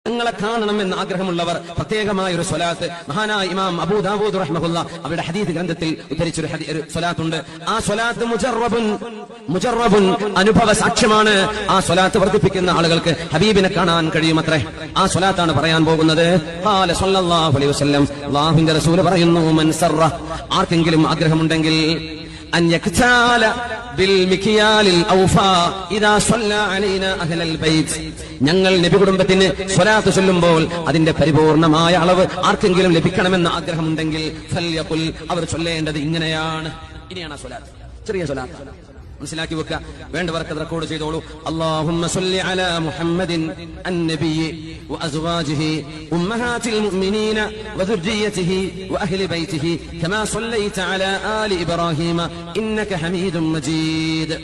നിങ്ങളെ കാണണമെന്ന് ആഗ്രഹമുള്ളവർ പ്രത്യേകമായ ഒരു സ്വലാത്ത് മഹാനായ ഇമാം അബൂ ദാവൂദ് റഹ്മഹുല്ലാ അവരുടെ ഹദീസ് ഗ്രന്ഥത്തിൽ ഉദ്ധരിച്ചൊരു ഒരു സ്വലാത്തുണ്ട്. ആ സ്വലാത്ത് മുജറബുൻ അനുഭവ സാക്ഷ്യമാണ്. ആ സ്വലാത്ത് വർദ്ധിപ്പിക്കുന്ന ആളുകൾക്ക് ഹബീബിനെ കാണാൻ കഴിയുമത്രേ. ആ സ്വലാത്താണ് പറയാൻ പോകുന്നത്. ഖാല സ്വല്ലല്ലാഹു അലൈഹി വസല്ലം, അല്ലാഹുവിന്റെ റസൂൽ പറയുന്നു, മൻ സർറ, ആർക്കെങ്കിലും ആഗ്രഹമുണ്ടെങ്കിൽ, അൻ യക്താല ബിൽ മിക്യാലിൽ ഔഫാ ഇദാ സ്വല്ല അലൈനാ അഹ്ലൽ ബൈത്ത്, ഞങ്ങൾ നബി കുടുംബത്തിന് സ്വലാത്ത് ചൊല്ലുമ്പോൾ അതിന്റെ പരിപൂർണമായ അളവ് ആർക്കെങ്കിലും ലഭിക്കണമെന്ന് ആഗ്രഹമുണ്ടെങ്കിൽ ഫൽയഖുൽ, അവർ ചൊല്ലേണ്ടത് ഇങ്ങനെയാണ്. ഇനിയാണ് സ്വലാത്ത്, ചെറിയ സ്വലാത്ത്, മനസ്സിലാക്കി വെക്കുക. വേണ്ടവർക്ക് റെക്കോർഡ് ചെയ്തോളൂ. അല്ലാഹുമ്മ സ്വല്ലി അലാ മുഹമ്മദിൻ അന്നബിയ്യി വഅസ്വാജിഹി ഉമ്മഹാത്തിൽ മുഅ്മിനീന വദുർരിയ്യതിഹി വഅഹ്ലി ബൈതിഹി കമാ സ്വല്ലൈത അലാ ആലി ഇബ്രാഹീമ ഇന്നക ഹമീദും മജീദ്.